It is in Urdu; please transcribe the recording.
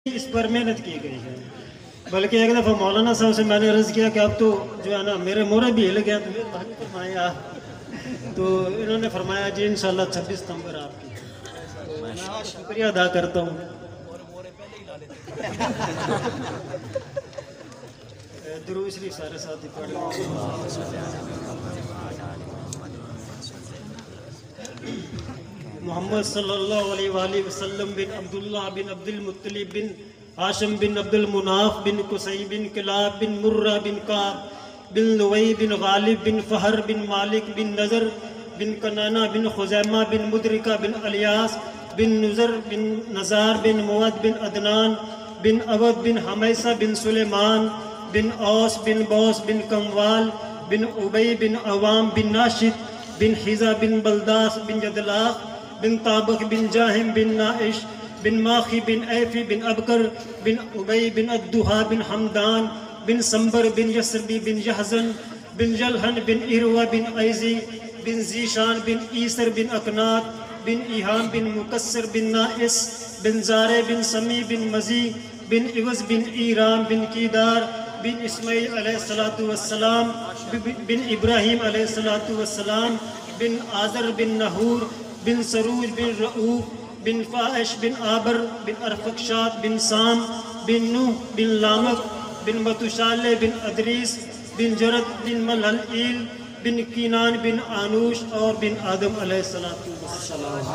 اس پر محنت کی گئی ہے. بلکہ ایک دفعہ مولانا صاحب سے میں نے عرض کیا کہ اب تو جو ہے نا میرے مورے بھی ہل گیا تو مہربانی فرمایا. تو انہوں نے فرمایا جی انشاءاللہ 26 ستمبر آپ کی. میں شکریہ ادا کرتا ہوں. درود شریف سارے ساتھی پڑھ لیں. محمد صلی اللہ علیہ وآلہ وسلم بن عبداللہ بن عبد المطلب بن ہاشم بن عبد المناف بن قصی بن کلاب بن مرہ بن کعب بن لوئی بن غالب بن فہر بن مالک بن نظر بن کنانہ بن خزیمہ بن مدرکہ بن الیاس بن نظر بن نزار بن مواد بن عدنان بن عبد بن حمیسہ بن سلیمان بن اوس بن بوس بن کموال بن عبی بن عوام بن ناشد بن حزہ بن بلداس بن جدلاخ بن طابق بن جاہم بن نائش بن ماخی بن ایفی بن ابکر بن عبی بن الدہا بن حمدان بن سمبر بن یسربی بن یحزن بن جلحن بن اروہ بن ایزی بن زیشان بن ایسر بن اکنات بن ایہام بن مکسر بن نائس بن زارے بن سمی بن مزی بن عوض بن ایرام بن کیدار بن اسماعیل علیہ السلام بن ابراہیم علیہ السلام بن آذر بن نحور بن سروج بن رؤوف بن فائش بن آبر بن ارفقشات بن سام بن نوح بن لامق بن متشالے بن ادریس بن جرد بن ملحل ایل بن کینان بن آنوش اور بن آدم علیہ السلام.